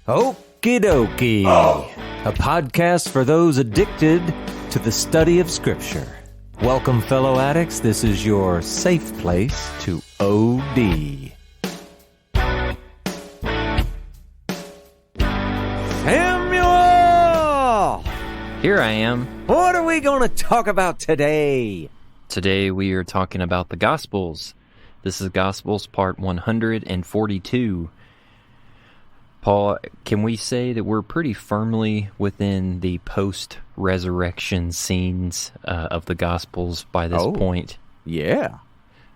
Okie dokie, a podcast for those addicted to the study of Scripture. Welcome, fellow addicts. This is your safe place to OD. Samuel! Here I am. What are we going to talk about today? Today we are talking about the Gospels. This is Gospels part 142. Paul, can we say that we're pretty firmly within the post-resurrection scenes of the Gospels by this point? Yeah,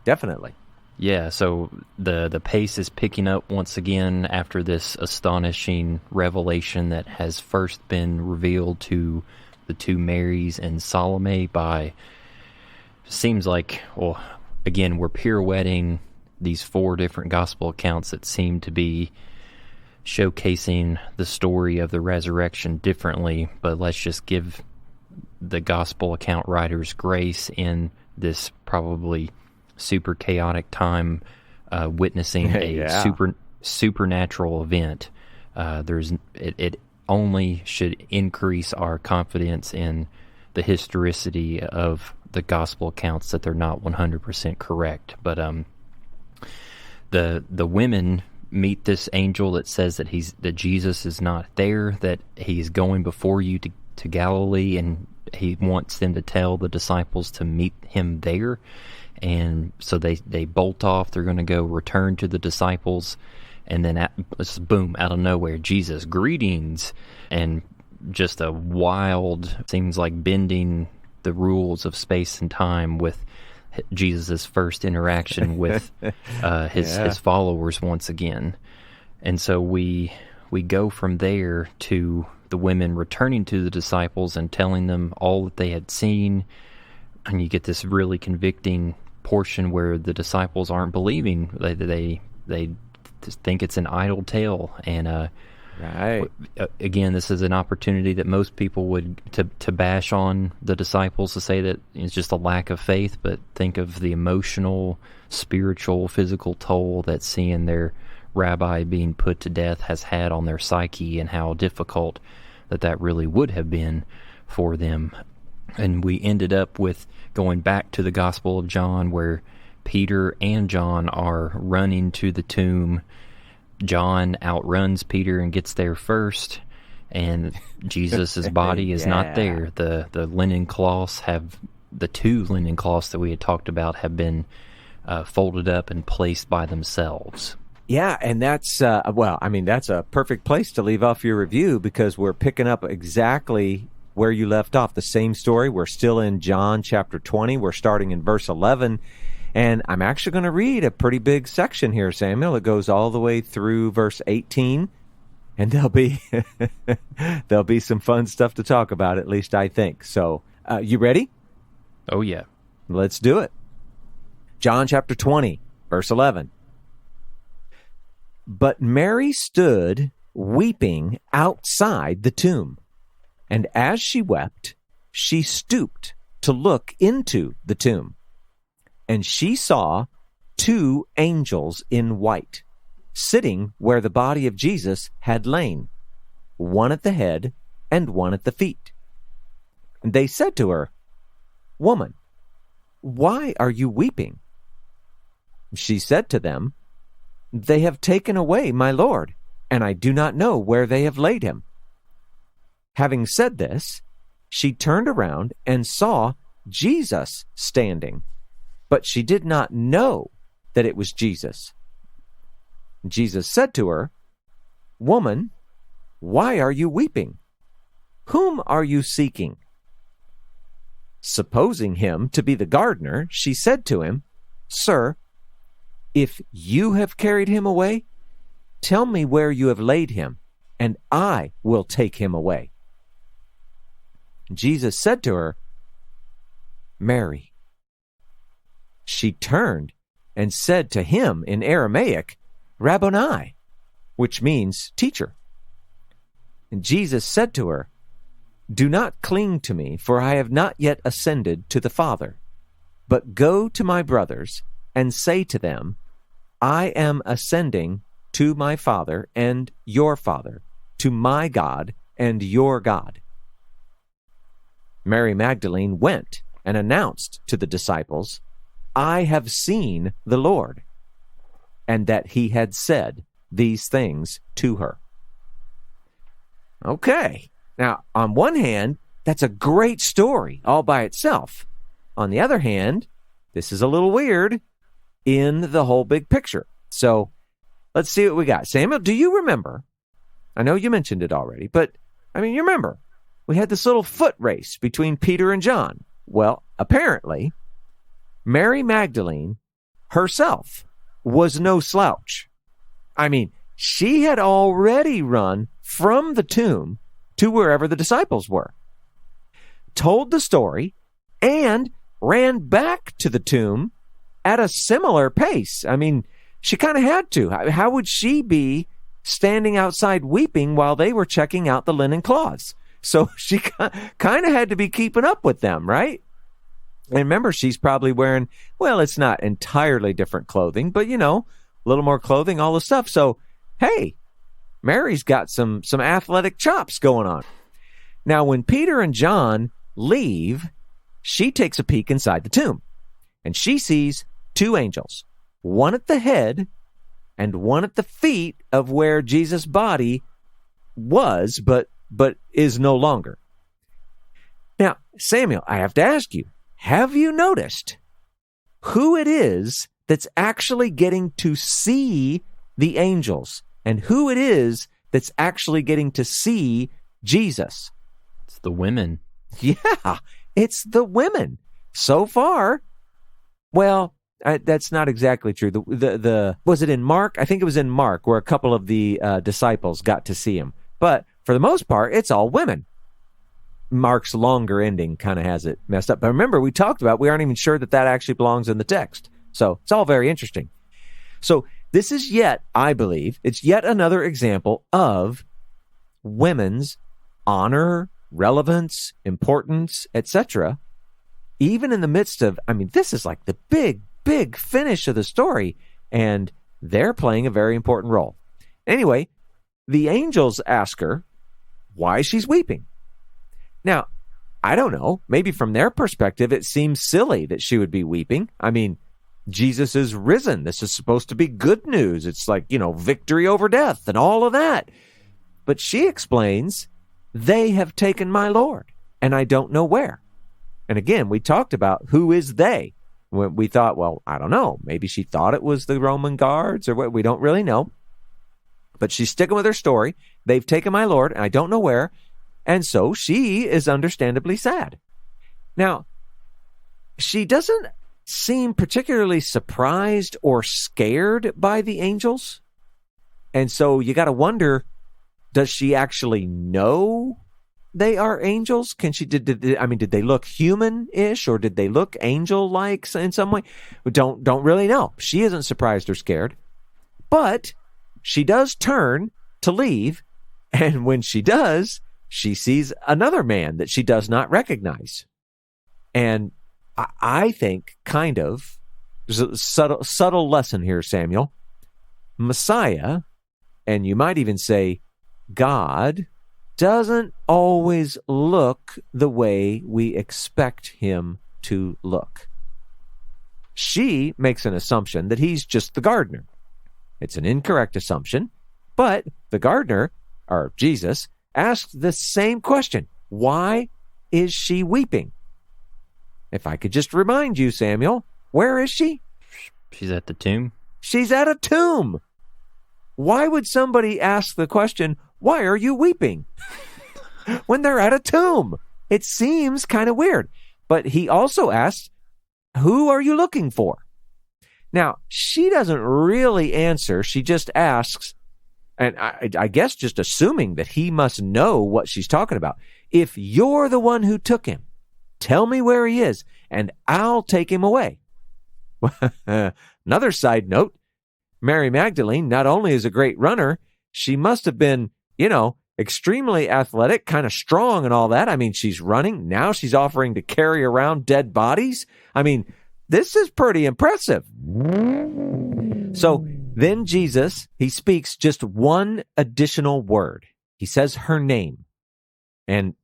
definitely. Yeah, so the pace is picking up once again after this astonishing revelation that has first been revealed to the two Marys and Salome by, seems like, well, again, we're pirouetting these four different gospel accounts that seem to be showcasing the story of the resurrection differently, but let's just give the gospel account writers grace in this probably super chaotic time, witnessing a supernatural event. It only should increase our confidence in the historicity of the gospel accounts that they're not 100% correct. But the women meet this angel that says that Jesus is not there, that he's going before you to Galilee, and he wants them to tell the disciples to meet him there. And so they bolt off. They're going to go return to the disciples, and then boom, out of nowhere, Jesus, greetings, and just a wild, seems like bending the rules of space and time with Jesus' first interaction with his followers once again. And so we go from there to the women returning to the disciples and telling them all that they had seen, and you get this really convicting portion where the disciples aren't believing. They just think it's an idle tale, and right. Again, this is an opportunity that most people would to bash on the disciples, to say that it's just a lack of faith, but think of the emotional, spiritual, physical toll that seeing their rabbi being put to death has had on their psyche, and how difficult that really would have been for them. And we ended up with going back to the Gospel of John, where Peter and John are running to the tomb. John outruns Peter and gets there first, and Jesus' body is not there. The linen cloths the two linen cloths that we had talked about have been folded up and placed by themselves. Yeah, and that's, that's a perfect place to leave off your review, because we're picking up exactly where you left off. The same story. We're still in John chapter 20. We're starting in verse 11. And I'm actually going to read a pretty big section here, Samuel. It goes all the way through verse 18, and there'll be some fun stuff to talk about, at least I think. So, you ready? Oh, yeah. Let's do it. John chapter 20, verse 11. But Mary stood weeping outside the tomb, and as she wept, she stooped to look into the tomb. And she saw two angels in white, sitting where the body of Jesus had lain, one at the head and one at the feet. And they said to her, "Woman, why are you weeping?" She said to them, "They have taken away my Lord, and I do not know where they have laid him." Having said this, she turned around and saw Jesus standing, but she did not know that it was Jesus. Jesus said to her, "Woman, why are you weeping? Whom are you seeking?" Supposing him to be the gardener, she said to him, "Sir, if you have carried him away, tell me where you have laid him, and I will take him away." Jesus said to her, "Mary." She turned and said to him in Aramaic, "Rabboni," which means teacher. And Jesus said to her, "Do not cling to me, for I have not yet ascended to the Father. But go to my brothers and say to them, I am ascending to my Father and your Father, to my God and your God." Mary Magdalene went and announced to the disciples, "I have seen the Lord," and that he had said these things to her. Okay. Now, on one hand, that's a great story all by itself. On the other hand, this is a little weird in the whole big picture. So let's see what we got. Samuel, do you remember? I know you mentioned it already, but you remember, we had this little foot race between Peter and John. Well, apparently, Mary Magdalene herself was no slouch. She had already run from the tomb to wherever the disciples were, told the story, and ran back to the tomb at a similar pace. She kind of had to. How would she be standing outside weeping while they were checking out the linen cloths? So she kind of had to be keeping up with them, right? And remember, she's probably wearing, well, it's not entirely different clothing, but, a little more clothing, all the stuff. So, hey, Mary's got some athletic chops going on. Now, when Peter and John leave, she takes a peek inside the tomb, and she sees two angels, one at the head and one at the feet of where Jesus' body was, but is no longer. Now, Samuel, I have to ask you, have you noticed who it is that's actually getting to see the angels and who it is that's actually getting to see Jesus? It's the women. Yeah, it's the women. So far, well, that's not exactly true. The was it in Mark? I think it was in Mark where a couple of the disciples got to see him. But for the most part, it's all women. Mark's longer ending kind of has it messed up. But remember, we talked about, we aren't even sure that actually belongs in the text. So it's all very interesting. So this is I believe, it's yet another example of women's honor, relevance, importance, etc. Even in the midst of, this is like the big finish of the story, and they're playing a very important role. Anyway, the angels ask her why she's weeping. Now, I don't know. Maybe from their perspective, it seems silly that she would be weeping. Jesus is risen. This is supposed to be good news. It's like, victory over death and all of that. But she explains, they have taken my Lord, and I don't know where. And again, we talked about who is they. We thought, well, I don't know. Maybe she thought it was the Roman guards or what. We don't really know. But she's sticking with her story. They've taken my Lord, and I don't know where. And so she is understandably sad. Now, she doesn't seem particularly surprised or scared by the angels. And so you got to wonder, does she actually know they are angels? Did they look human-ish, or did they look angel-like in some way? We don't really know. She isn't surprised or scared. But she does turn to leave, and when she does, she sees another man that she does not recognize. And I think there's a subtle lesson here, Samuel. Messiah, and you might even say God, doesn't always look the way we expect him to look. She makes an assumption that he's just the gardener. It's an incorrect assumption, but the gardener, or Jesus, asked the same question. Why is she weeping? If I could just remind you, Samuel, where is she? She's at the tomb. She's at a tomb. Why would somebody ask the question, why are you weeping? when they're at a tomb? It seems kind of weird. But he also asked, who are you looking for? Now, she doesn't really answer. She just asks, and I guess just assuming that he must know what she's talking about. If you're the one who took him, tell me where he is, and I'll take him away. Another side note, Mary Magdalene not only is a great runner, she must have been, extremely athletic, kind of strong and all that. I mean, she's running. Now she's offering to carry around dead bodies. I mean, this is pretty impressive. So then Jesus, he speaks just one additional word. He says her name. And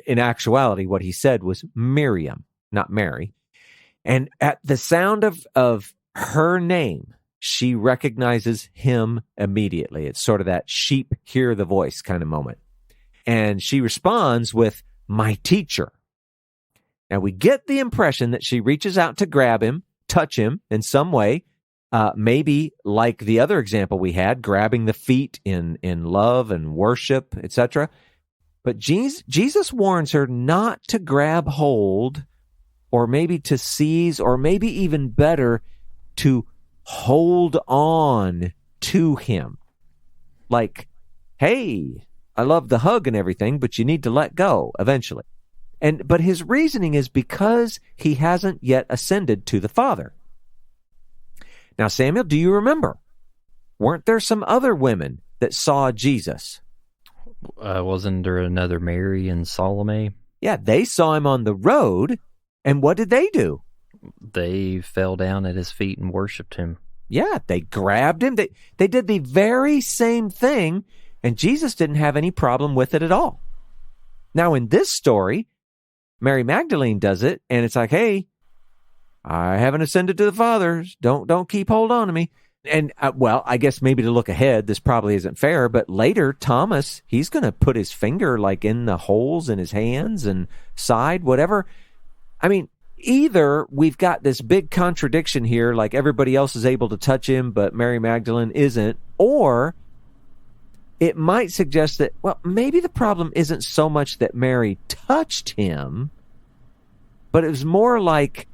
in actuality, what he said was Miriam, not Mary. And at the sound of her name, she recognizes him immediately. It's sort of that sheep hear the voice kind of moment. And she responds with, my teacher. Now we get the impression that she reaches out to grab him, touch him in some way, maybe like the other example we had, grabbing the feet in love and worship, etc. But Jesus warns her not to grab hold, or maybe to seize, or maybe even better, to hold on to him. Like, hey, I love the hug and everything, but you need to let go eventually. But his reasoning is because he hasn't yet ascended to the Father. Now, Samuel, do you remember? Weren't there some other women that saw Jesus? Wasn't there another Mary and Salome? Yeah, they saw him on the road, and what did they do? They fell down at his feet and worshipped him. Yeah, they grabbed him. They did the very same thing, and Jesus didn't have any problem with it at all. Now, in this story, Mary Magdalene does it, and it's like, hey, I haven't ascended to the Father. Don't keep hold on to me. And, well, I guess maybe to look ahead, this probably isn't fair, but later, Thomas, he's going to put his finger like in the holes in his hands and side, whatever. I mean, either we've got this big contradiction here, like everybody else is able to touch him, but Mary Magdalene isn't, or it might suggest that, well, maybe the problem isn't so much that Mary touched him, but it was more like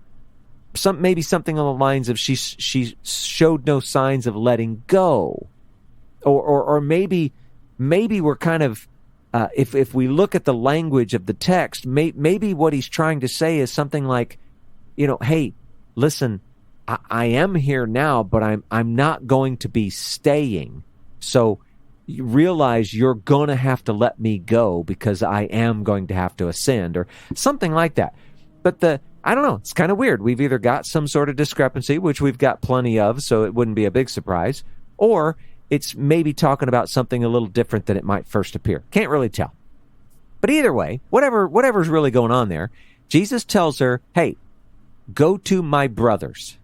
maybe something on the lines of she showed no signs of letting go, or maybe we're kind of if we look at the language of the text, maybe what he's trying to say is something like, hey, listen, I am here now, but I'm not going to be staying. So you realize you're going to have to let me go because I am going to have to ascend, or something like that. But I don't know, it's kind of weird. We've either got some sort of discrepancy, which we've got plenty of, so it wouldn't be a big surprise, or it's maybe talking about something a little different than it might first appear. Can't really tell. But either way, whatever's really going on there, Jesus tells her, hey, go to my brothers,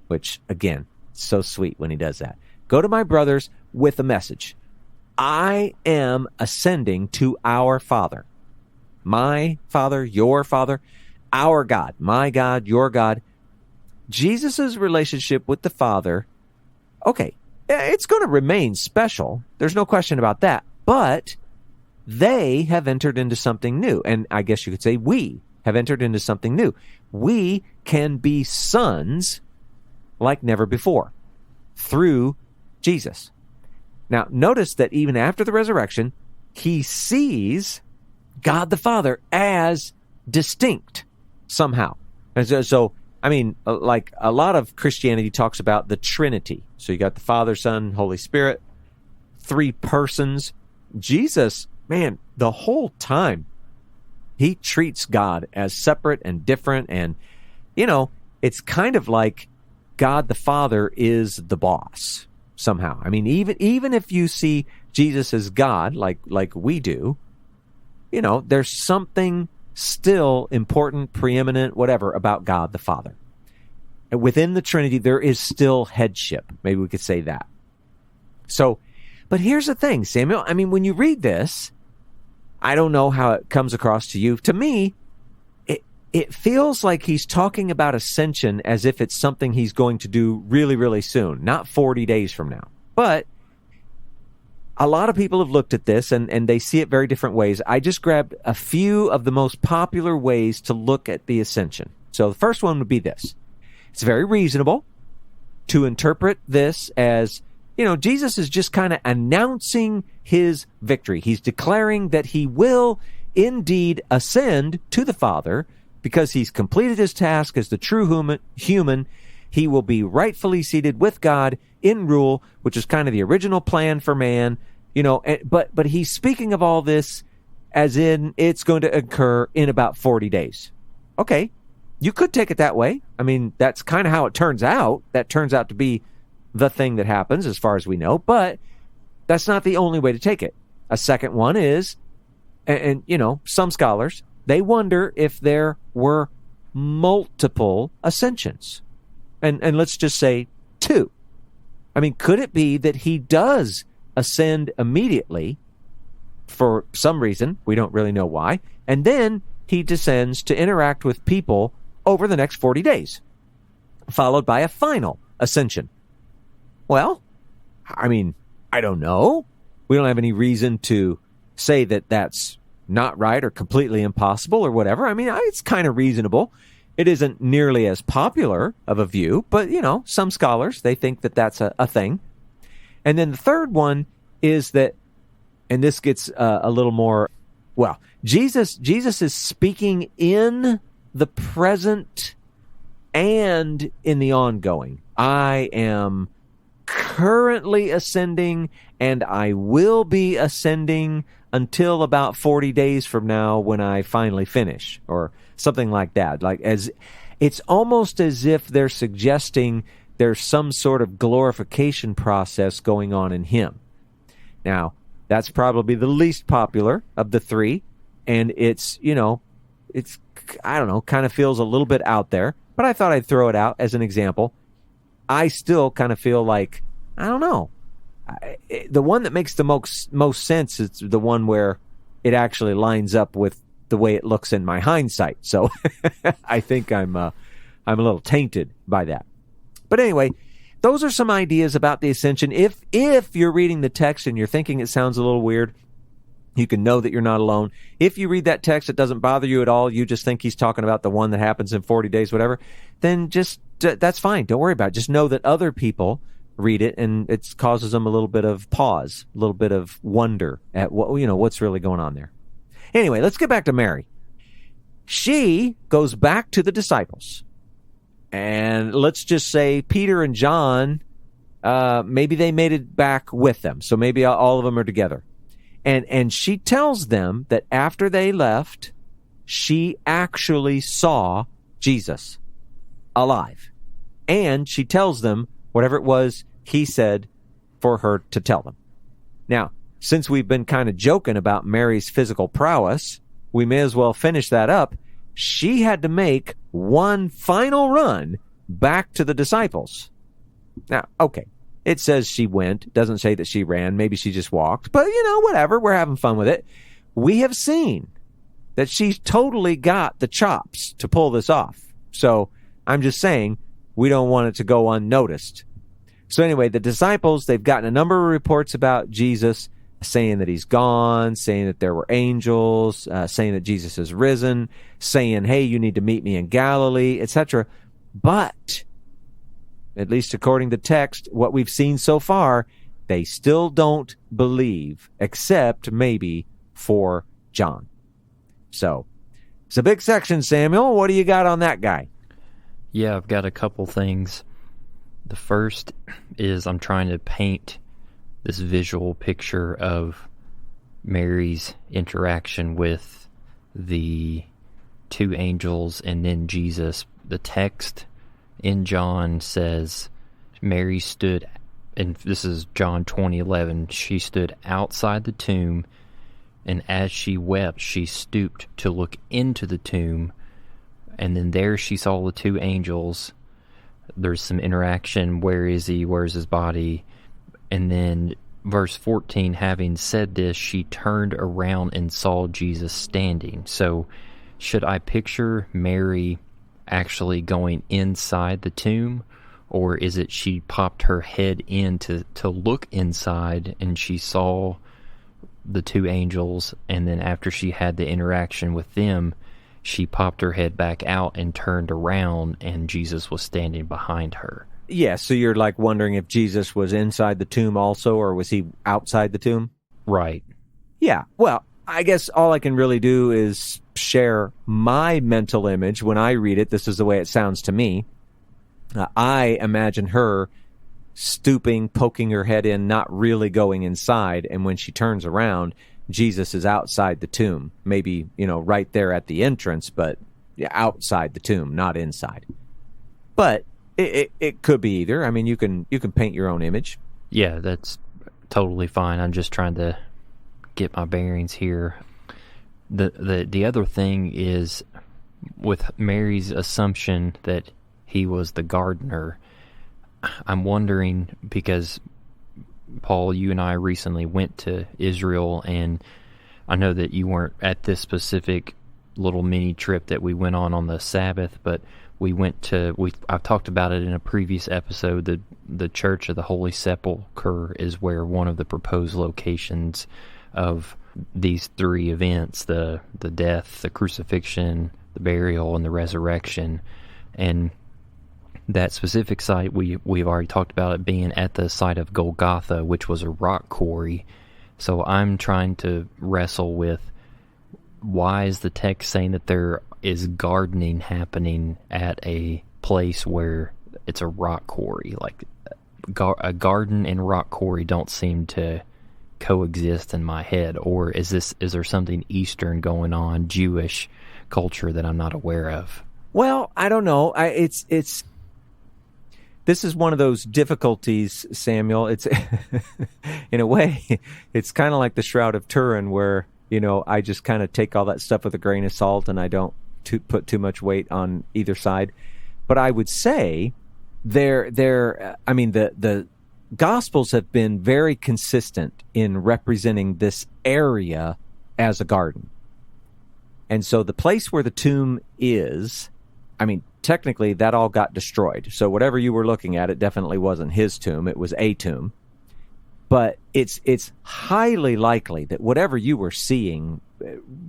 which, again, so sweet when he does that. Go to my brothers with a message. I am ascending to our Father. My Father, your Father, our God, my God, your God. Jesus' relationship with the Father, okay, it's going to remain special. There's no question about that. But they have entered into something new. And I guess you could say we have entered into something new. We can be sons like never before through Jesus. Now, notice that even after the resurrection, he sees God the Father as distinct somehow. And so, I mean, like a lot of Christianity talks about the Trinity. So you got the Father, Son, Holy Spirit, three persons. Jesus, man, the whole time, he treats God as separate and different. And, it's kind of like God the Father is the boss somehow. I mean, even if you see Jesus as God, like we do, there's something still important, preeminent, whatever, about God the Father. And within the Trinity, there is still headship. Maybe we could say that. So, but here's the thing, Samuel. I mean, when you read this, I don't know how it comes across to you. To me, it feels like he's talking about ascension as if it's something he's going to do really, really soon, not 40 days from now. But a lot of people have looked at this and they see it very different ways. I just grabbed a few of the most popular ways to look at the ascension. So the first one would be this. It's very reasonable to interpret this as, Jesus is just kind of announcing his victory. He's declaring that he will indeed ascend to the Father because he's completed his task as the true human. He will be rightfully seated with God in rule, which is kind of the original plan for man, but he's speaking of all this as in it's going to occur in about 40 days. Okay, you could take it that way. I mean, that's kind of how it turns out. That turns out to be the thing that happens as far as we know, but that's not the only way to take it. A second one is, and some scholars, they wonder if there were multiple ascensions. And let's just say 2. I mean, could it be that he does ascend immediately for some reason, we don't really know why, and then he descends to interact with people over the next 40 days, followed by a final ascension? Well, I mean, I don't know. We don't have any reason to say that that's not right or completely impossible or whatever. I mean, it's kind of reasonable. It isn't nearly as popular of a view, but, some scholars, they think that that's a thing. And then the third one is that, and this gets a little more, well, Jesus is speaking in the present and in the ongoing. I am currently ascending, and I will be ascending until about 40 days from now when I finally finish, or something like that. Like, as it's almost as if they're suggesting there's some sort of glorification process going on in him. Now, that's probably the least popular of the 3, and it's I don't know, kind of feels a little bit out there, but I thought I'd throw it out as an example. I still kind of feel like, I don't know, the one that makes the most sense is the one where it actually lines up with the way it looks in my hindsight. So I think I'm a little tainted by that. But anyway, those are some ideas about the ascension. If you're reading the text and you're thinking it sounds a little weird, you can know that you're not alone. If you read that text, it doesn't bother you at all, you just think he's talking about the one that happens in 40 days, whatever, then just, that's fine. Don't worry about it. Just know that other people read it, and it causes them a little bit of pause, a little bit of wonder at what's really going on there. Anyway, let's get back to Mary. She goes back to the disciples. And let's just say Peter and John, maybe they made it back with them. So maybe all of them are together. And she tells them that after they left, she actually saw Jesus alive. And she tells them whatever it was he said for her to tell them. Now, since we've been kind of joking about Mary's physical prowess, we may as well finish that up. She had to make one final run back to the disciples. Now, okay, it says she went. It doesn't say that she ran. Maybe she just walked. But, whatever. We're having fun with it. We have seen that she's totally got the chops to pull this off. So I'm just saying we don't want it to go unnoticed. So anyway, the disciples, they've gotten a number of reports about Jesus, saying that he's gone, saying that there were angels, saying that Jesus has risen, saying, hey, you need to meet me in Galilee, etc. But, at least according to text, what we've seen so far, they still don't believe, except maybe for John. So, it's a big section, Samuel. What do you got on that guy? Yeah, I've got a couple things. The first is I'm trying to paint this visual picture of Mary's interaction with the 2 angels and then Jesus. The text in John says Mary stood, and this is John 20:11, she stood outside the tomb, and as she wept, she stooped to look into the tomb, and then there she saw the 2 angels. There's some interaction. Where is he? Where's his body? And then verse 14, having said this, she turned around and saw Jesus standing. So should I picture Mary actually going inside the tomb? Or is it she popped her head in to look inside and she saw the 2 angels, and then after she had the interaction with them, she popped her head back out and turned around, and Jesus was standing behind her? Yeah, so you're like wondering if Jesus was inside the tomb also, or was he outside the tomb? Right. Yeah, well, I guess all I can really do is share my mental image when I read it. This is the way it sounds to me. I imagine her stooping, poking her head in, not really going inside, and when she turns around, Jesus is outside the tomb. Maybe, right there at the entrance, but outside the tomb, not inside. But it could be either. I mean, you can paint your own image. Yeah, that's totally fine. I'm just trying to get my bearings here. The other thing is, with Mary's assumption that he was the gardener, I'm wondering, because Paul, you and I recently went to Israel, and I know that you weren't at this specific little mini trip that we went on the Sabbath, but we went to, I've talked about it in a previous episode, the Church of the Holy Sepulchre is where one of the proposed locations of these three events, the death, the crucifixion, the burial, and the resurrection. And that specific site, we've already talked about it being at the site of Golgotha, which was a rock quarry. So I'm trying to wrestle with, why is the text saying that there is gardening happening at a place where it's a rock quarry? Like, a garden and rock quarry don't seem to coexist in my head. Or is there something Eastern going on, Jewish culture, that I'm not aware of? Well, I don't know. This is one of those difficulties, Samuel. It's in a way, it's kind of like the Shroud of Turin, where, I just kind of take all that stuff with a grain of salt, and I don't put too much weight on either side. But I would say the Gospels have been very consistent in representing this area as a garden. And so the place where the tomb is, technically that all got destroyed. So whatever you were looking at, it definitely wasn't his tomb. It was a tomb. But it's highly likely that whatever you were seeing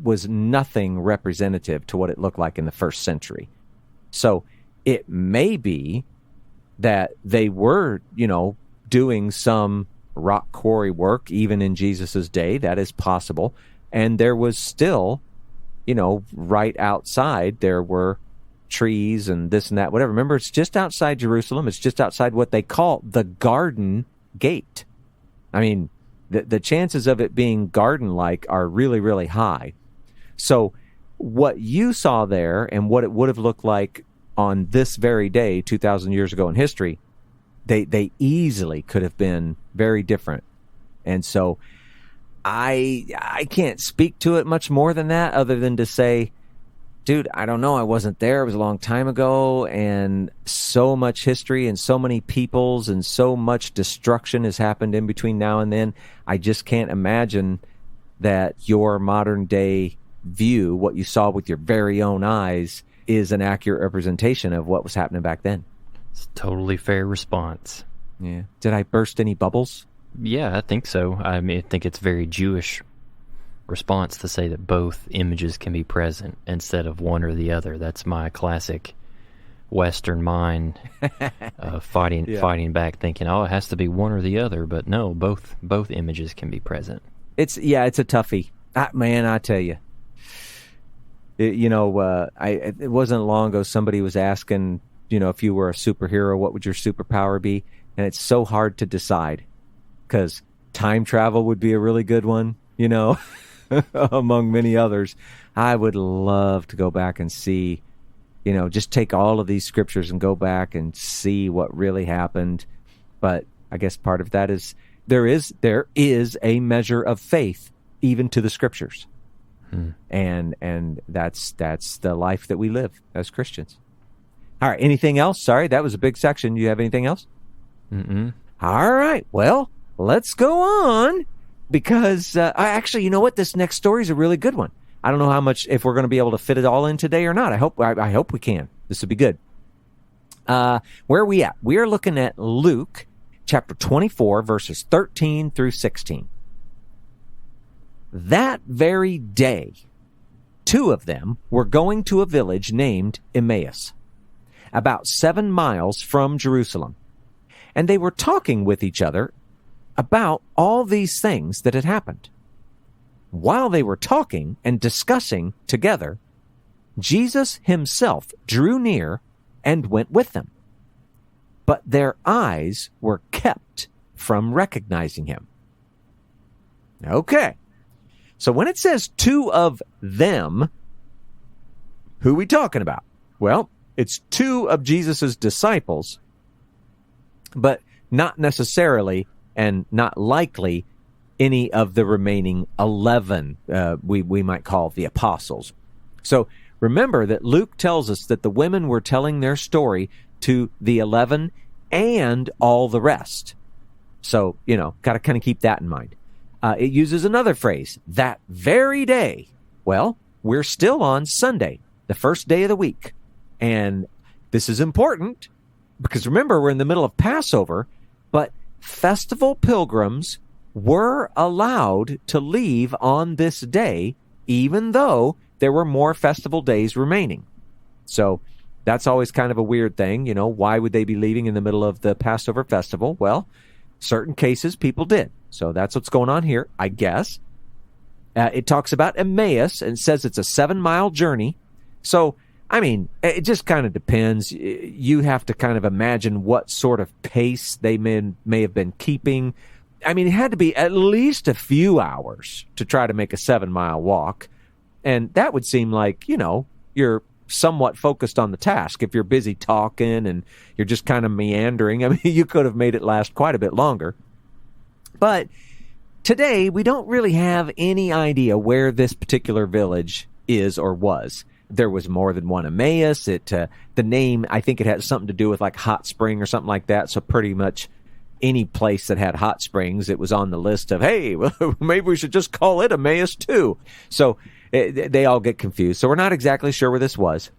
was nothing representative to what it looked like in the first century. So it may be that they were, doing some rock quarry work even in Jesus's day. That is possible. And there was still, right outside, there were trees and this and that, whatever. Remember, it's just outside Jerusalem. It's just outside what they call the Garden Gate. The chances of it being garden-like are really, really high. So what you saw there and what it would have looked like on this very day, 2,000 years ago in history, they easily could have been very different. And so I can't speak to it much more than that, other than to say, dude, I don't know. I wasn't there. It was a long time ago, and so much history and so many peoples and so much destruction has happened in between now and then. I just can't imagine that your modern day view, what you saw with your very own eyes, is an accurate representation of what was happening back then. It's a totally fair response. Yeah. Did I burst any bubbles? Yeah, I think so. I think it's very Jewish response to say that both images can be present instead of one or the other. That's my classic Western mind fighting back, thinking, it has to be one or the other. But no, both images can be present. It's a toughie. I tell you. It wasn't long ago somebody was asking, if you were a superhero, what would your superpower be? And it's so hard to decide, because time travel would be a really good one, among many others. I would love to go back and see, just take all of these scriptures and go back and see what really happened. But I guess part of that is there is a measure of faith even to the scriptures. And that's the life that we live as Christians. All right, anything else? Sorry, that was a big section. Do you have anything else? Mm-mm. All right, well, let's go on. Because actually, you know what? This next story is a really good one. I don't know how much, if we're going to be able to fit it all in today or not. I hope we can. This will be good. Where are we at? We are looking at Luke chapter 24, verses 13 through 16. That very day, two of them were going to a village named Emmaus, about 7 miles from Jerusalem. And they were talking with each other about all these things that had happened. While they were talking and discussing together, Jesus himself drew near and went with them. But their eyes were kept from recognizing him. Okay. So when it says two of them, who are we talking about? Well, it's two of Jesus's disciples, but not necessarily and not likely any of the remaining 11, we might call the apostles. So remember that Luke tells us that the women were telling their story to the 11 and all the rest. So, got to kind of keep that in mind. It uses another phrase, that very day. Well, we're still on Sunday, the first day of the week. And this is important because remember, we're in the middle of Passover, but festival pilgrims were allowed to leave on this day, even though there were more festival days remaining. So that's always kind of a weird thing. Why would they be leaving in the middle of the Passover festival? Well, certain cases people did. So that's what's going on here, I guess. It talks about Emmaus and says it's a 7-mile journey. So, it just kind of depends. You have to kind of imagine what sort of pace they may have been keeping. It had to be at least a few hours to try to make a 7-mile walk. And that would seem like, you're somewhat focused on the task. If you're busy talking and you're just kind of meandering, you could have made it last quite a bit longer. But today, we don't really have any idea where this particular village is or was. There was more than one Emmaus. The name, I think it had something to do with like hot spring or something like that. So pretty much any place that had hot springs, it was on the list of, hey, well, maybe we should just call it Emmaus too. So they all get confused. So we're not exactly sure where this was.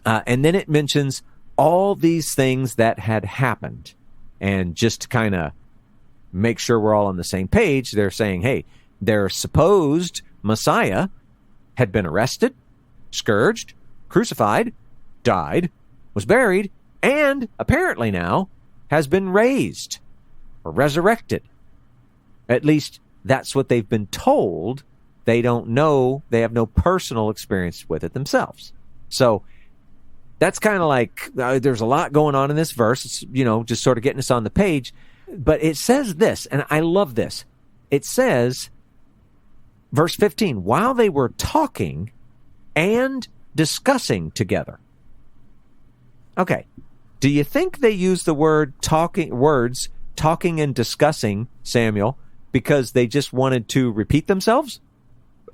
And then it mentions all these things that had happened. And just to kind of make sure we're all on the same page, they're saying, hey, their supposed Messiah had been arrested, scourged, crucified, died, was buried, and apparently now has been raised or resurrected. At least that's what they've been told. They don't know. They have no personal experience with it themselves. So that's kind of like there's a lot going on in this verse. It's, just sort of getting us on the page. But it says this, and I love this. It says, verse 15, while they were talking and discussing together. Okay. Do you think they use the words talking and discussing, Samuel, because they just wanted to repeat themselves?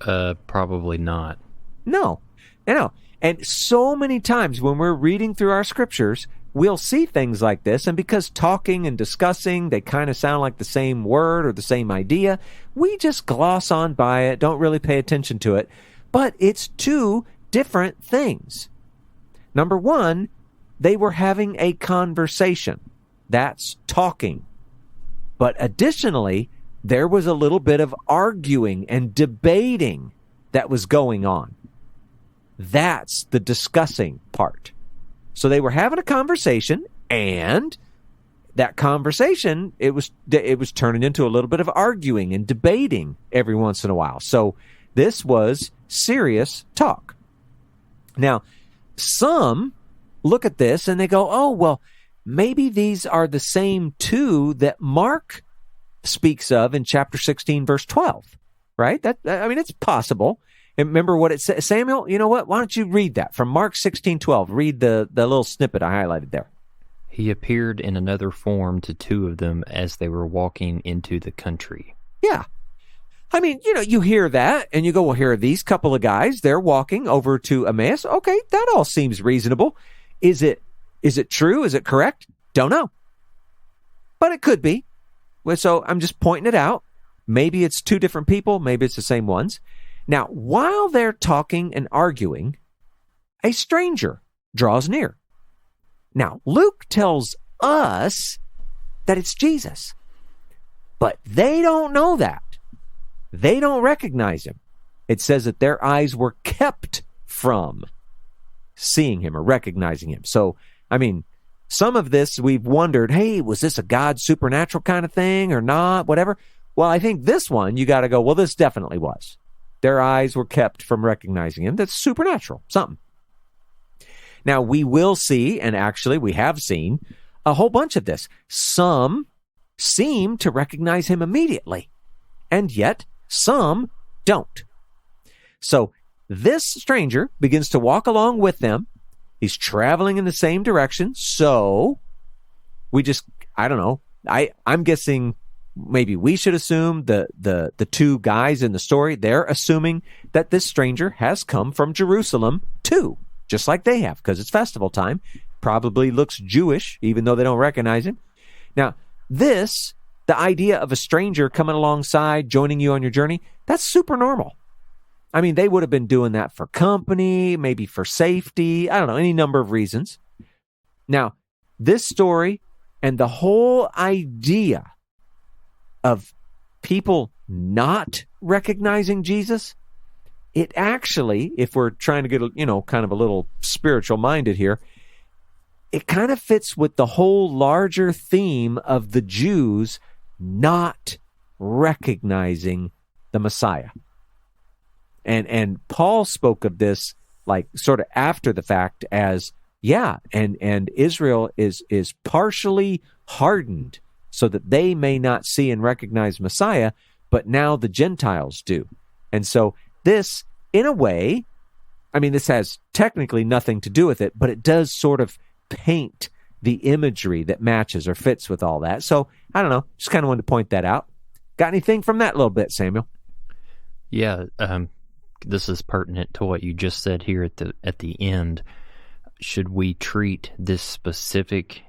Probably not. No. And so many times when we're reading through our scriptures, we'll see things like this, and because talking and discussing, they kind of sound like the same word or the same idea, we just gloss on by it, don't really pay attention to it. But it's two different things. Number one, they were having a conversation. That's talking. But additionally, there was a little bit of arguing and debating that was going on. That's the discussing part. So they were having a conversation, and that conversation, it was turning into a little bit of arguing and debating every once in a while. So this was serious talk. Now, some look at this and they go, oh, well, maybe these are the same two that Mark speaks of in chapter 16, verse 12, right? It's possible. And remember what it says. Samuel, you know what? Why don't you read that from Mark 16:12? Read the little snippet I highlighted there. He appeared in another form to two of them as they were walking into the country. Yeah. You hear that and you go, well, here are these couple of guys. They're walking over to Emmaus. Okay, that all seems reasonable. Is it true? Is it correct? Don't know. But it could be. So I'm just pointing it out. Maybe it's two different people. Maybe it's the same ones. Now, while they're talking and arguing, a stranger draws near. Now, Luke tells us that it's Jesus, but they don't know that. They don't recognize him. It says that their eyes were kept from seeing him or recognizing him. So, some of this we've wondered, hey, was this a God supernatural kind of thing or not? Whatever. Well, I think this one, you got to go, well, this definitely was. Their eyes were kept from recognizing him. That's supernatural, something. Now, we will see, and actually we have seen, a whole bunch of this. Some seem to recognize him immediately, and yet some don't. So this stranger begins to walk along with them. He's traveling in the same direction. So we just, I don't know. I'm guessing maybe we should assume the two guys in the story, they're assuming that this stranger has come from Jerusalem too, just like they have, because it's festival time. Probably looks Jewish, even though they don't recognize him. Now, the idea of a stranger coming alongside, joining you on your journey, that's super normal. I mean, they would have been doing that for company, maybe for safety. I don't know, any number of reasons. Now, this story and the whole idea of people not recognizing Jesus, it actually, if we're trying to get, kind of a little spiritual minded here, it kind of fits with the whole larger theme of the Jews not recognizing the Messiah. And Paul spoke of this like sort of after the fact as, and Israel is partially hardened so that they may not see and recognize Messiah, but now the Gentiles do. And so this, in a way, I mean, this has technically nothing to do with it, but it does sort of paint the imagery that matches or fits with all that. So, I don't know, just kind of wanted to point that out. Got anything from that little bit, Samuel? Yeah, this is pertinent to what you just said here at the end. Should we treat this specific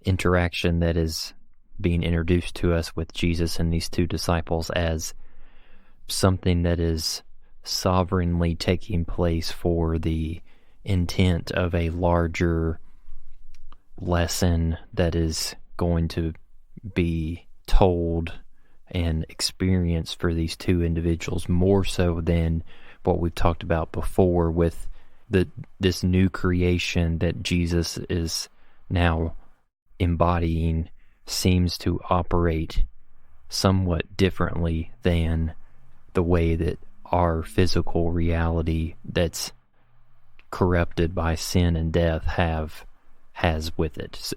interaction that is being introduced to us with Jesus and these two disciples as something that is sovereignly taking place for the intent of a larger lesson that is going to be told and experienced for these two individuals, more so than what we've talked about before with this new creation that Jesus is now embodying seems to operate somewhat differently than the way that our physical reality that's corrupted by sin and death has with it. So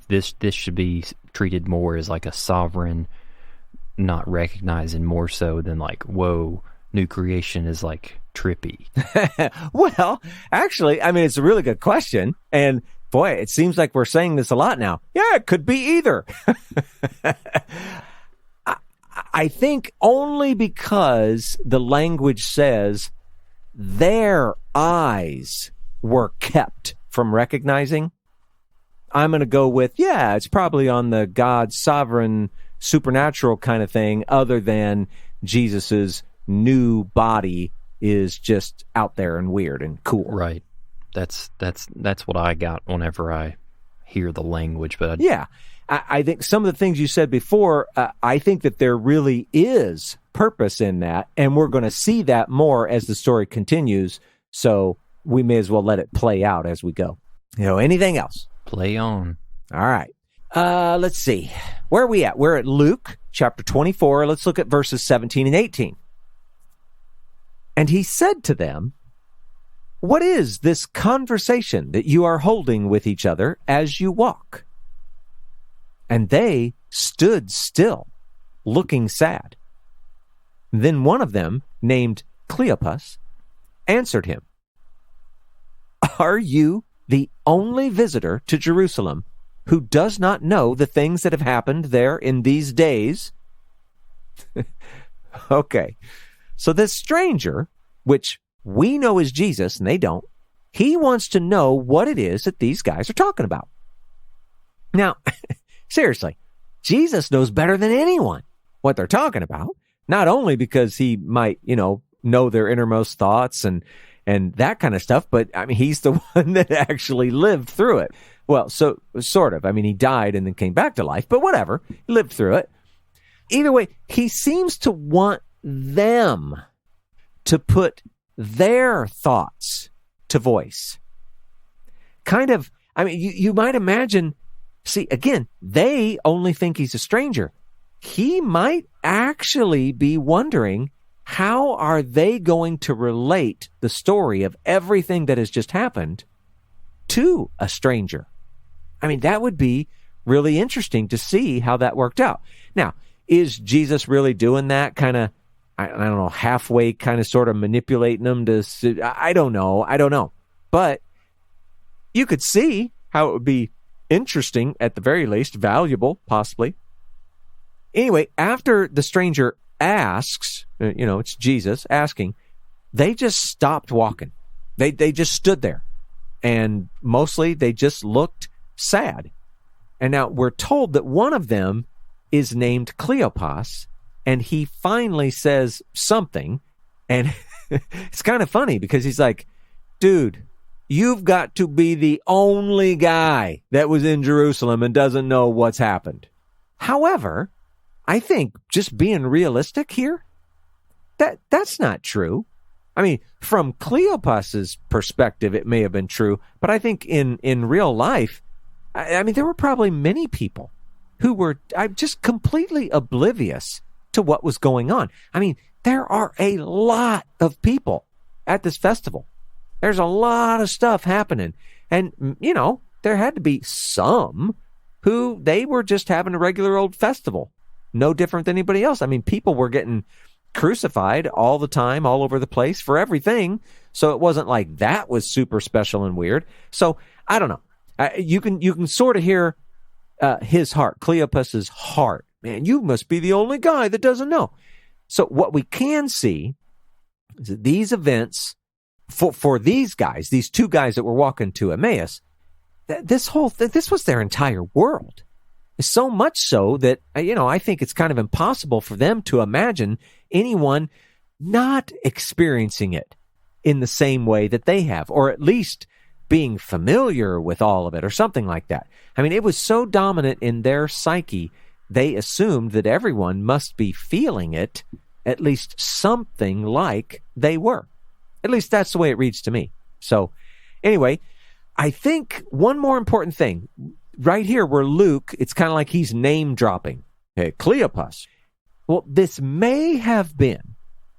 this should be treated more as like a sovereign, not recognizing more so than like, whoa, new creation is like trippy. Well, actually, I mean, it's a really good question. And boy, it seems like we're saying this a lot now. Yeah, it could be either. I think only because the language says their eyes were kept from recognizing, I'm going to go with, it's probably on the God sovereign supernatural kind of thing, other than Jesus's new body is just out there and weird and cool. Right. That's what I got whenever I hear the language. But I think some of the things you said before, I think that there really is purpose in that, and we're going to see that more as the story continues, so we may as well let it play out as we go. Anything else? Play on. All right. Let's see. Where are we at? We're at Luke chapter 24. Let's look at verses 17 and 18. And he said to them, "What is this conversation that you are holding with each other as you walk?" And they stood still, looking sad. Then one of them, named Cleopas, answered him, "Are you the only visitor to Jerusalem who does not know the things that have happened there in these days?" Okay, so this stranger, which we know is Jesus and they don't, he wants to know what it is that these guys are talking about. Now, seriously, Jesus knows better than anyone what they're talking about, not only because he might, know their innermost thoughts and that kind of stuff, but I mean, he's the one that actually lived through it. Well, so sort of. I mean, he died and then came back to life, but whatever. He lived through it. Either way, he seems to want them to put their thoughts to voice. Kind of, I mean, you might imagine, see, again, they only think he's a stranger. He might actually be wondering, how are they going to relate the story of everything that has just happened to a stranger? I mean, that would be really interesting to see how that worked out. Now, is Jesus really doing that kind of, I don't know, halfway kind of sort of manipulating them to, I don't know. But you could see how it would be interesting, at the very least, valuable, possibly, Anyway, after the stranger asks, it's Jesus asking, they just stopped walking. They just stood there. And mostly they just looked sad. And now we're told that one of them is named Cleopas, and he finally says something. And it's kind of funny because he's like, dude, you've got to be the only guy that was in Jerusalem and doesn't know what's happened. However, I think just being realistic here, that's not true. I mean, from Cleopas's perspective, it may have been true, but I think in real life, I mean, there were probably many people who were just completely oblivious to what was going on. I mean, there are a lot of people at this festival. There's a lot of stuff happening. And, there had to be some who they were just having a regular old festival, no different than anybody else. I mean, people were getting crucified all the time, all over the place for everything. So it wasn't like that was super special and weird. So I don't know. You can sort of hear his heart, Cleopas's heart. Man, you must be the only guy that doesn't know. So what we can see is that these events for these guys, these two guys that were walking to Emmaus, this was their entire world. So much so that, I think it's kind of impossible for them to imagine anyone not experiencing it in the same way that they have, or at least being familiar with all of it or something like that. I mean, it was so dominant in their psyche, they assumed that everyone must be feeling it at least something like they were. At least that's the way it reads to me. So anyway, I think one more important thing right here where Luke, it's kind of like he's name dropping. Okay, Cleopas. Well, this may have been,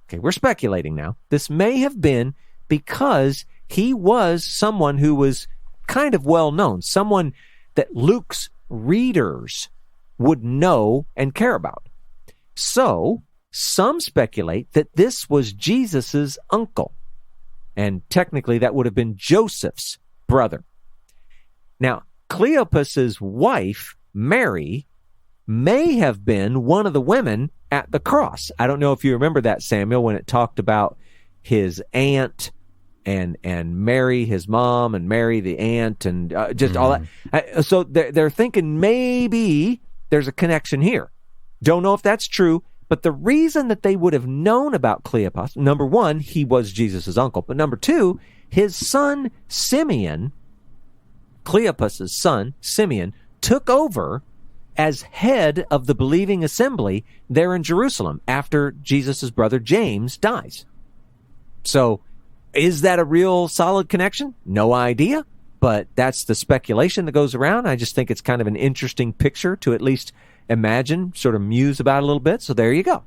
okay, we're speculating now. This may have been because he was someone who was kind of well known, someone that Luke's readers would know and care about. So some speculate that this was Jesus's uncle. And technically that would have been Joseph's brother. Now, Cleopas's wife, Mary, may have been one of the women at the cross. I don't know if you remember that, Samuel, when it talked about his aunt and Mary, his mom, and Mary, the aunt, and just all that. So they're thinking maybe there's a connection here. Don't know if that's true, but the reason that they would have known about Cleopas, number one, he was Jesus' uncle, but number two, his son Simeon, Cleopas's son, Simeon, took over as head of the believing assembly there in Jerusalem after Jesus' brother James dies. So, is that a real solid connection? No idea, but that's the speculation that goes around. I just think it's kind of an interesting picture to at least imagine, sort of muse about a little bit. So there you go.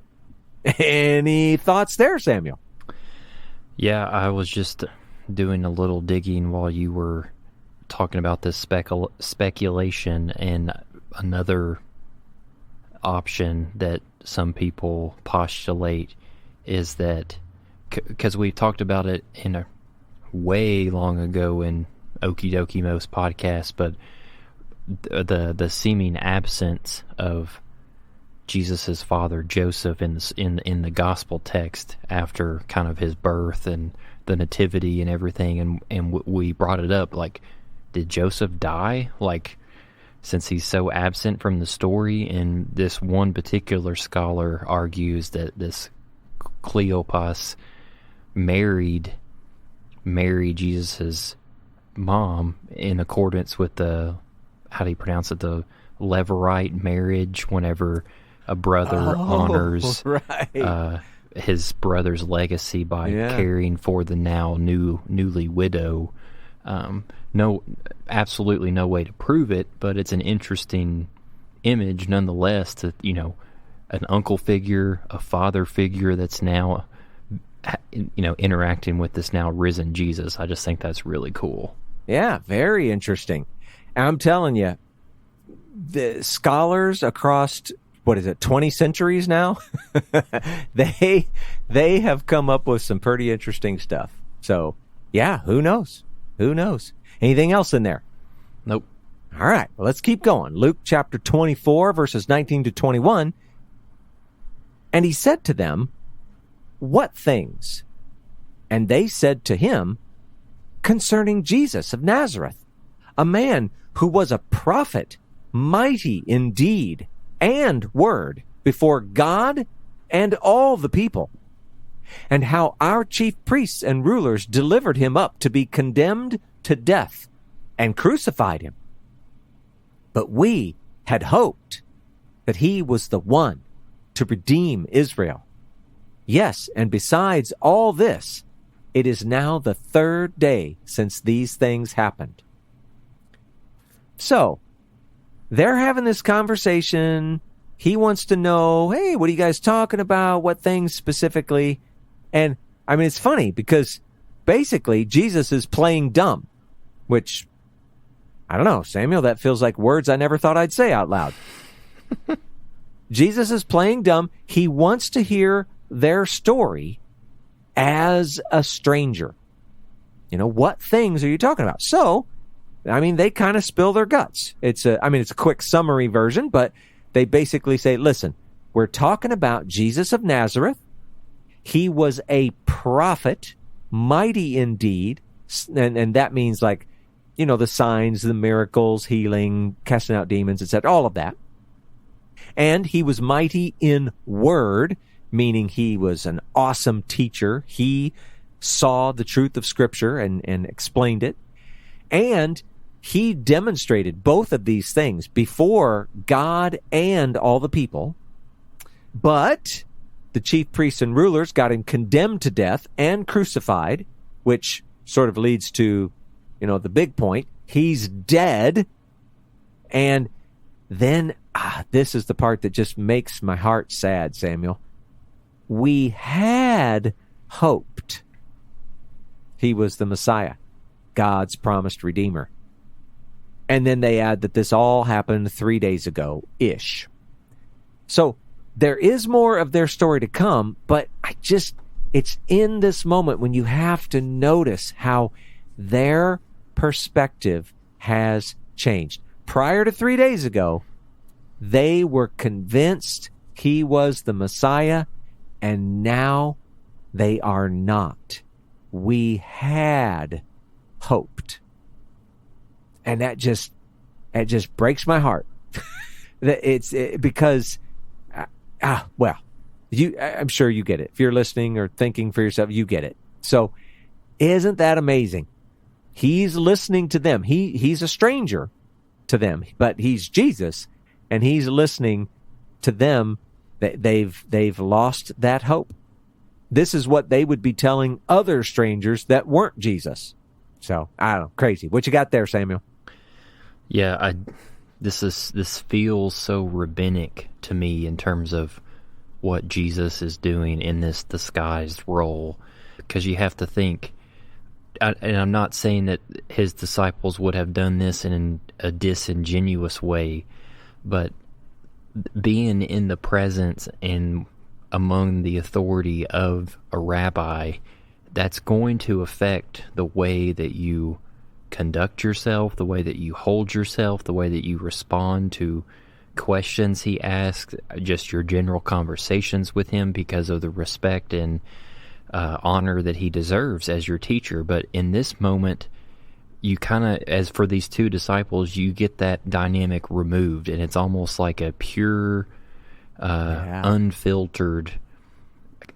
Any thoughts there, Samuel? Yeah, I was just doing a little digging while you were talking about this speculation, and another option that some people postulate is that, because we talked about it in a way long ago in Okie Dokie Most podcast, but the seeming absence of Jesus's father Joseph in the gospel text after kind of his birth and the nativity and everything, and we brought it up, like, did Joseph die? Like, since he's so absent from the story, and this one particular scholar argues that this Cleopas married Jesus's mom in accordance with the, how do you pronounce it, the Levirate marriage, whenever a brother honors his brother's legacy by caring for the now newly widow. Absolutely no way to prove it, but it's an interesting image nonetheless, to, an uncle figure, a father figure that's now, interacting with this now risen Jesus. I just think that's really cool. Yeah, very interesting. I'm telling you, the scholars across, 20 centuries now, they have come up with some pretty interesting stuff. So, yeah, who knows? Who knows? Anything else in there? Nope. All right, well, let's keep going. Luke chapter 24, verses 19 to 21. And he said to them, "What things?" And they said to him, "Concerning Jesus of Nazareth, a man who was a prophet, mighty in deed and word before God and all the people, and how our chief priests and rulers delivered him up to be condemned to death and crucified him. But we had hoped that he was the one to redeem Israel. Yes, and besides all this, it is now the third day since these things happened." So, they're having this conversation. He wants to know, hey, what are you guys talking about? What things specifically? And, I mean, it's funny because basically Jesus is playing dumb, which, I don't know, Samuel, that feels like words I never thought I'd say out loud. Jesus is playing dumb. He wants to hear their story as a stranger. You know, what things are you talking about? So, I mean, they kind of spill their guts. It's a quick summary version, but they basically say, listen, we're talking about Jesus of Nazareth. He was a prophet, mighty indeed. And that means like, you know, the signs, the miracles, healing, casting out demons, etc., all of that. And he was mighty in word, meaning he was an awesome teacher. He saw the truth of Scripture and explained it. And he demonstrated both of these things before God and all the people. But the chief priests and rulers got him condemned to death and crucified, which sort of leads to, you know, the big point. He's dead. And then, this is the part that just makes my heart sad, Samuel. We had hoped he was the Messiah, God's promised Redeemer. And then they add that this all happened 3 days ago-ish. So there is more of their story to come, but it's in this moment when you have to notice how their perspective has changed. Prior to 3 days ago, they were convinced he was the Messiah, and now they are not. We had hoped. And that just breaks my heart. Because I'm sure you get it. If you're listening or thinking for yourself, you get it. So isn't that amazing? He's listening to them. He's a stranger to them, but he's Jesus, and he's listening to them. They've lost that hope. This is what they would be telling other strangers that weren't Jesus. So, I don't know, crazy. What you got there, Samuel? Yeah, this feels so rabbinic to me in terms of what Jesus is doing in this disguised role, because you have to think, and I'm not saying that his disciples would have done this in a disingenuous way, but being in the presence and among the authority of a rabbi, that's going to affect the way that you conduct yourself, the way that you hold yourself, the way that you respond to questions he asks, just your general conversations with him, because of the respect and honor that he deserves as your teacher. But in this moment, you kind of, as for these two disciples, you get that dynamic removed, and it's almost like a pure, unfiltered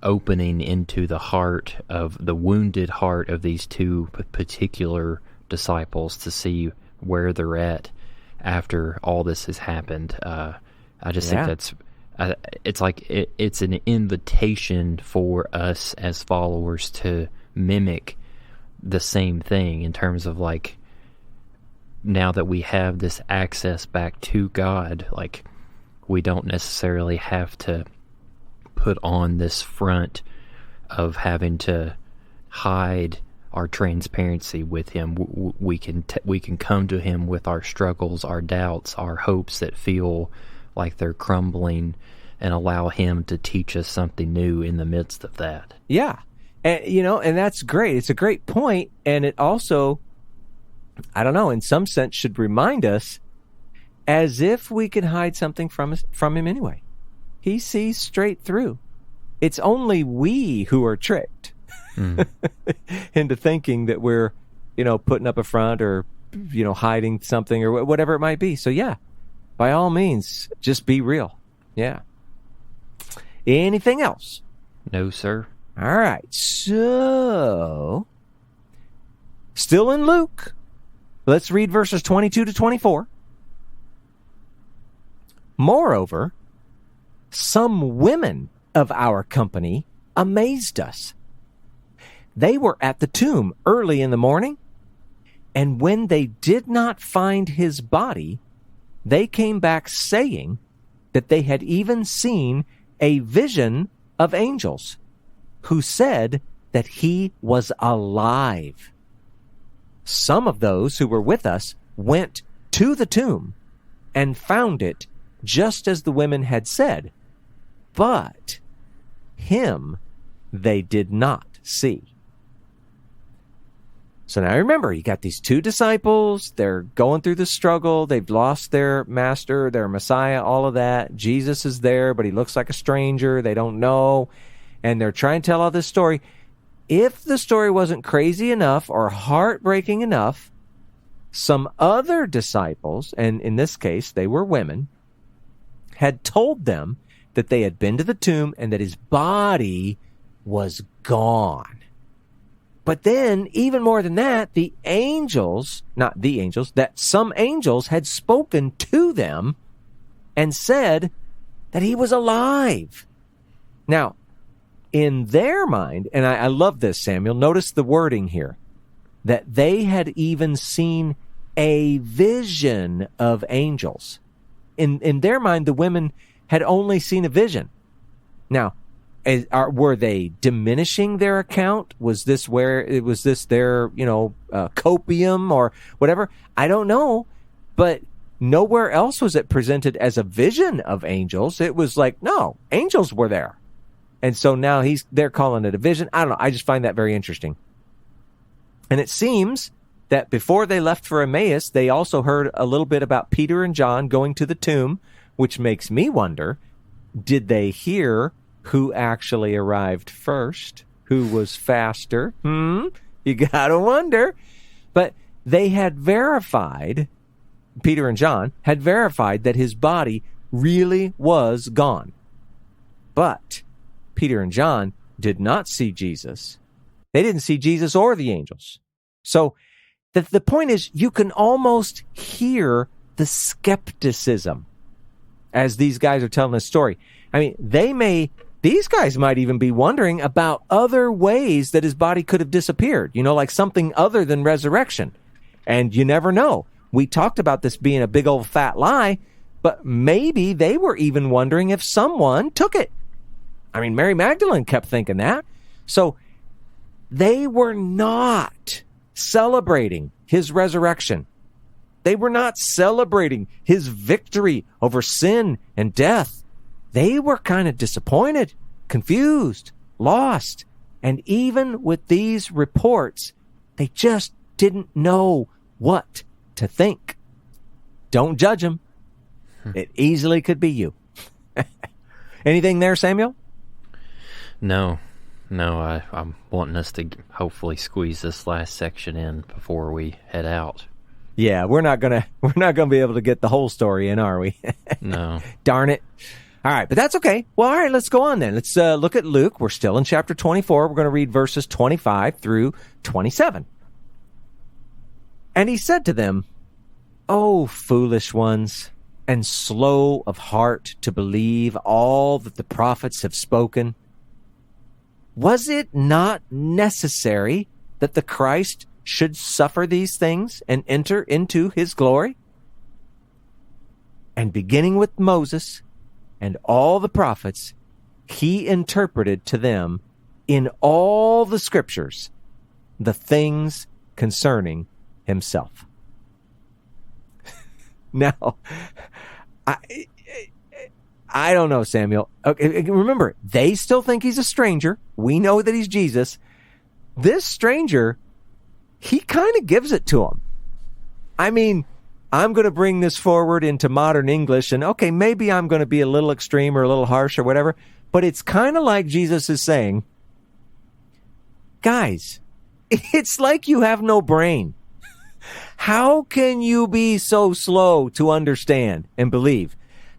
opening into the heart of the wounded heart of these two particular disciples to see where they're at after all this has happened. I just think that's it's like it's an invitation for us as followers to mimic the same thing, in terms of like, now that we have this access back to God, like, we don't necessarily have to put on this front of having to hide our transparency with him. We can come to him with our struggles, our doubts, our hopes that feel like they're crumbling, and allow him to teach us something new in the midst of that. Yeah. And, and that's great. It's a great point. And it also, I don't know, in some sense should remind us, as if we can hide something from him anyway. He sees straight through. It's only we who are tricked into thinking that we're, putting up a front or, hiding something or whatever it might be. So yeah, by all means, just be real. Yeah. Anything else? No, sir. All right. So, still in Luke, let's read verses 22 to 24. Moreover, some women of our company amazed us. They were at the tomb early in the morning, and when they did not find his body, they came back saying that they had even seen a vision of angels who said that he was alive. Some of those who were with us went to the tomb and found it just as the women had said, but him they did not see. So now remember, you got these two disciples. They're going through the struggle. They've lost their master, their Messiah, all of that. Jesus is there, but he looks like a stranger. They don't know. And they're trying to tell all this story. If the story wasn't crazy enough or heartbreaking enough, some other disciples, and in this case, they were women, had told them that they had been to the tomb and that his body was gone. But then, even more than that, that some angels had spoken to them and said that he was alive. Now, in their mind, and I love this, Samuel, notice the wording here, that they had even seen a vision of angels. In their mind, the women had only seen a vision. Now, were they diminishing their account? Was this their copium or whatever? I don't know, but nowhere else was it presented as a vision of angels. It was like, no, angels were there, and so now they're calling it a vision. I don't know. I just find that very interesting. And it seems that before they left for Emmaus, they also heard a little bit about Peter and John going to the tomb, which makes me wonder, did they hear who actually arrived first? Who was faster? You gotta wonder. But they had verified, Peter and John had verified that his body really was gone. But Peter and John did not see Jesus. They didn't see Jesus or the angels. So the point is, you can almost hear the skepticism as these guys are telling this story. I mean, these guys might even be wondering about other ways that his body could have disappeared, like something other than resurrection. And you never know. We talked about this being a big old fat lie, but maybe they were even wondering if someone took it. I mean, Mary Magdalene kept thinking that. So they were not celebrating his resurrection. They were not celebrating his victory over sin and death. They were kind of disappointed, confused, lost. And even with these reports, they just didn't know what to think. Don't judge them. It easily could be you. Anything there, Samuel? No, I'm wanting us to hopefully squeeze this last section in before we head out. Yeah, we're not gonna be able to get the whole story in, are we? No. Darn it. All right, but that's okay. Well, all right, let's go on then. Let's look at Luke. We're still in chapter 24. We're going to read verses 25 through 27. And he said to them, "O foolish ones, and slow of heart to believe all that the prophets have spoken. Was it not necessary that the Christ should suffer these things and enter into his glory? And beginning with Moses and all the prophets, he interpreted to them in all the scriptures the things concerning himself." Now, I don't know, Samuel. Okay, remember, they still think he's a stranger. We know that he's Jesus. This stranger, he kind of gives it to him. I mean, I'm going to bring this forward into modern English, and okay, maybe I'm going to be a little extreme or a little harsh or whatever, But it's kind of like Jesus is saying, guys, it's like you have no brain. How can you be so slow to understand and believe?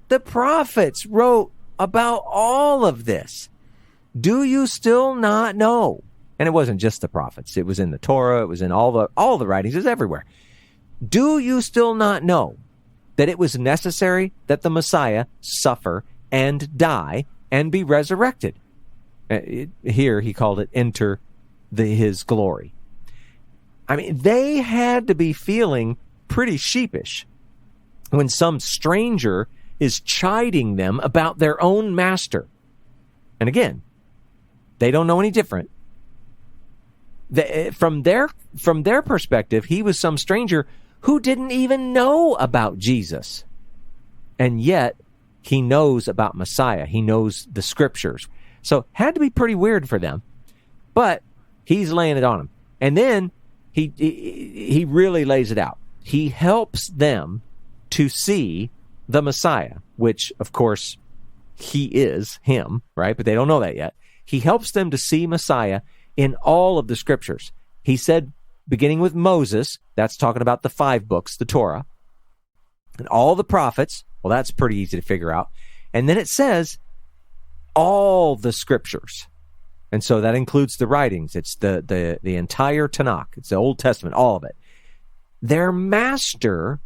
The prophets wrote about all of this. Do you still not know? And it wasn't just the prophets. It was in the Torah. It was in all the writings. It was everywhere. Do you still not know that it was necessary that the Messiah suffer and die and be resurrected? Here he called it enter his glory. I mean, they had to be feeling pretty sheepish when some stranger is chiding them about their own master. And again, they don't know any different. From their perspective, he was some stranger who didn't even know about Jesus. And yet, he knows about Messiah. He knows the scriptures. So, had to be pretty weird for them. But he's laying it on them. And then he really lays it out. He helps them to see the Messiah, which, of course, he is him, right? But they don't know that yet. He helps them to see Messiah in all of the scriptures. He said, beginning with Moses, that's talking about the 5 books, the Torah, and all the prophets. Well, that's pretty easy to figure out. And then it says all the scriptures. And so that includes the writings. It's the entire Tanakh. It's the Old Testament, all of it. Their master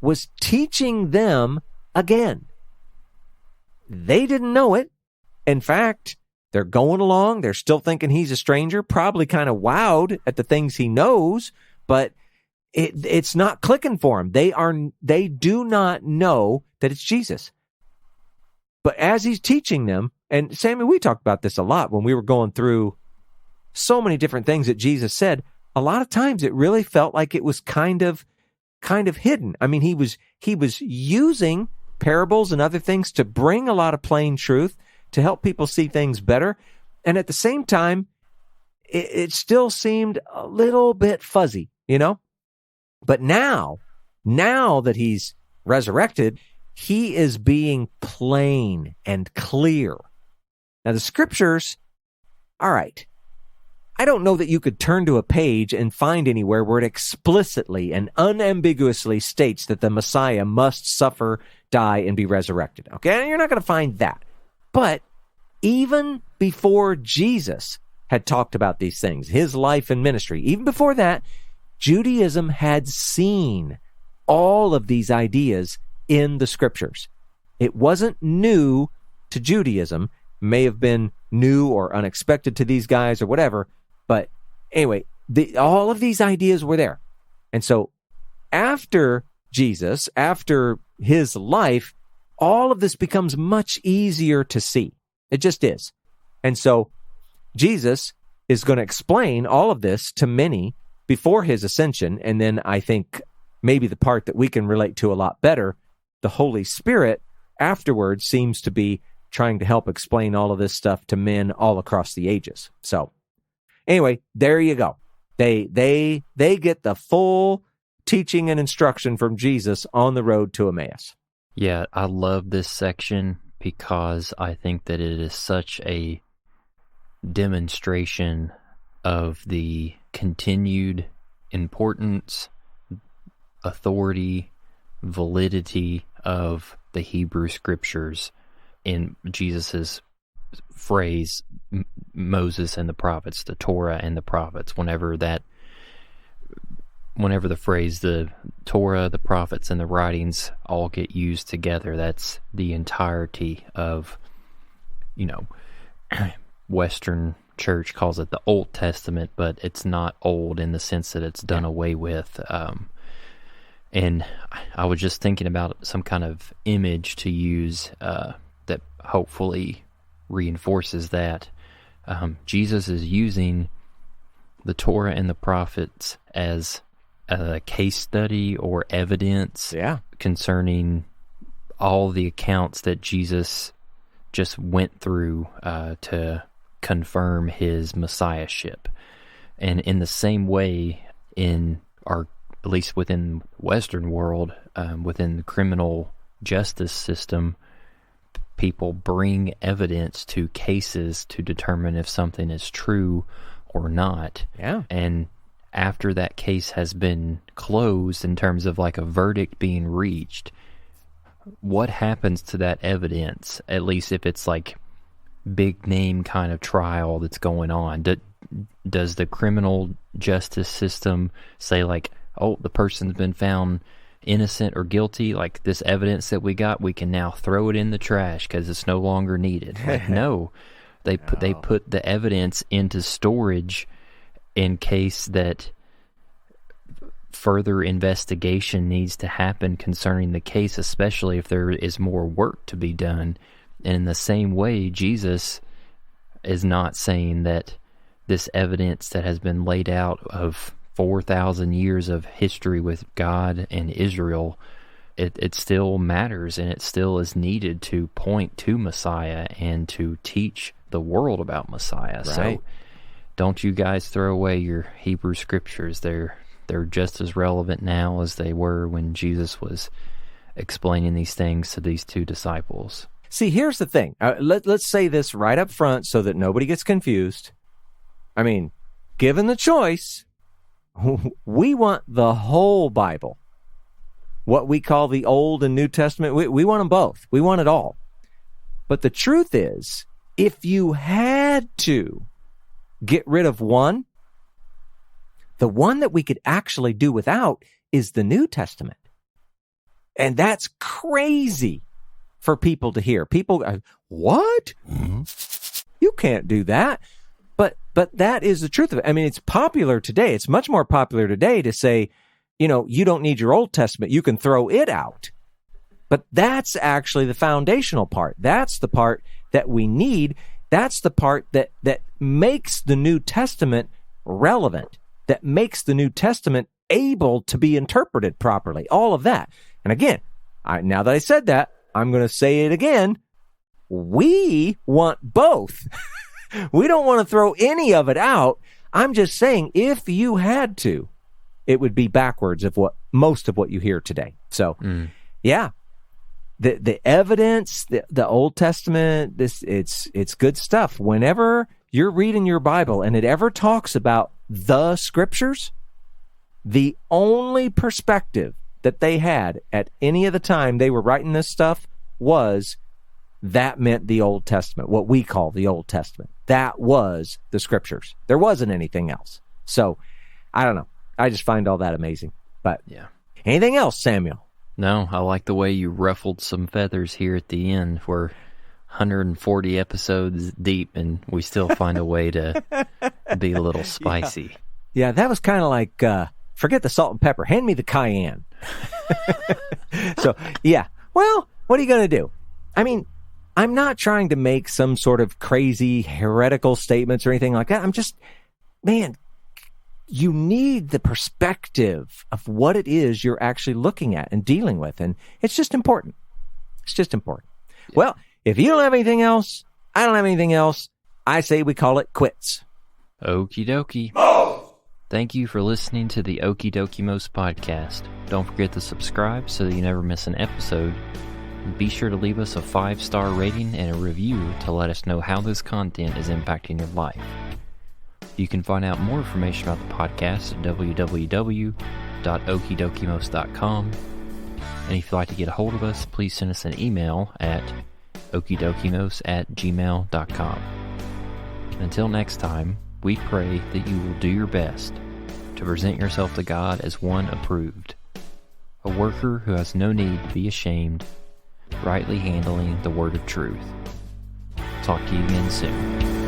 was teaching them again. They didn't know it. In fact, they're going along. They're still thinking he's a stranger, probably kind of wowed at the things he knows, but it's not clicking for them. They do not know that it's Jesus. But as he's teaching them, and Sammy, we talked about this a lot when we were going through so many different things that Jesus said. A lot of times it really felt like it was kind of hidden. I mean, he was using parables and other things to bring a lot of plain truth, to help people see things better. And at the same time, it still seemed a little bit fuzzy, you know? But now that he's resurrected, he is being plain and clear. Now, the scriptures, all right, I don't know that you could turn to a page and find anywhere where it explicitly and unambiguously states that the Messiah must suffer, die, and be resurrected. Okay, you're not going to find that. But even before Jesus had talked about these things, his life and ministry, even before that, Judaism had seen all of these ideas in the scriptures. It wasn't new to Judaism, may have been new or unexpected to these guys or whatever, but anyway, all of these ideas were there. And so after Jesus, after his life, all of this becomes much easier to see. It just is. And so Jesus is going to explain all of this to many before his ascension. And then I think maybe the part that we can relate to a lot better, the Holy Spirit afterwards seems to be trying to help explain all of this stuff to men all across the ages. So anyway, there you go. They get the full teaching and instruction from Jesus on the road to Emmaus. Yeah, I love this section because I think that it is such a demonstration of the continued importance, authority, validity of the Hebrew scriptures in Jesus's phrase, Moses and the prophets, the Torah and the prophets. Whenever the phrase, the Torah, the prophets, and the writings all get used together, that's the entirety of, Western church calls it the Old Testament, but it's not old in the sense that it's done away with. And I was just thinking about some kind of image to use that hopefully reinforces that. Jesus is using the Torah and the prophets as a case study or evidence concerning all the accounts that Jesus just went through to confirm his messiahship. And in the same way, in our, at least within the Western world, within the criminal justice system, people bring evidence to cases to determine if something is true or not. Yeah. And after that case has been closed in terms of like a verdict being reached, what happens to that evidence, at least if it's like big name kind of trial that's going on? Does the criminal justice system say like, oh, the person's been found innocent or guilty, like this evidence that we got, we can now throw it in the trash because it's no longer needed? Like, no, they put the evidence into storage in case that further investigation needs to happen concerning the case, especially if there is more work to be done. And in the same way, Jesus is not saying that this evidence that has been laid out of 4,000 years of history with God and Israel, it still matters, and it still is needed to point to Messiah and to teach the world about Messiah. Right. So don't you guys throw away your Hebrew scriptures. They're just as relevant now as they were when Jesus was explaining these things to these two disciples. See, here's the thing. Let's say this right up front so that nobody gets confused. I mean, given the choice, we want the whole Bible. What we call the Old and New Testament, we want them both. We want it all. But the truth is, if you had to get rid of one, the one that we could actually do without is the New Testament. And that's crazy for people to hear. People go, what? Mm-hmm. You can't do that. But that is the truth of it. I mean, it's popular today. It's much more popular today to say, you don't need your Old Testament. You can throw it out. But that's actually the foundational part. That's the part that we need. That's the part that makes the New Testament relevant, that makes the New Testament able to be interpreted properly. All of that. And again, now that I said that, I'm going to say it again. We want both. We don't want to throw any of it out. I'm just saying, if you had to, it would be backwards of most of what you hear today. So, yeah, the evidence, the Old Testament, it's good stuff. Whenever you're reading your Bible and it ever talks about the scriptures, the only perspective that they had at any of the time they were writing this stuff was that meant the Old Testament, what we call the Old Testament. That was the scriptures. There wasn't anything else. So, I don't know. I just find all that amazing. But yeah. Anything else, Samuel? No, I like the way you ruffled some feathers here at the end. We're 140 episodes deep, and we still find a way to be a little spicy. Yeah, that was kind of like, forget the salt and pepper. Hand me the cayenne. So, yeah. Well, what are you going to do? I mean, I'm not trying to make some sort of crazy heretical statements or anything like that. I'm just, man, you need the perspective of what it is you're actually looking at and dealing with. And it's just important. It's just important. Yeah. Well, if you don't have anything else, I don't have anything else. I say we call it quits. Okie dokie. Thank you for listening to the Okie Dokie Most podcast. Don't forget to subscribe so that you never miss an episode. Be sure to leave us a 5-star rating and a review to let us know how this content is impacting your life. You can find out more information about the podcast at www.okiedokimos.com. And if you'd like to get a hold of us, please send us an email at okiedokimos@gmail.com. Until next time, we pray that you will do your best to present yourself to God as one approved, a worker who has no need to be ashamed, rightly handling the word of truth. Talk to you again soon.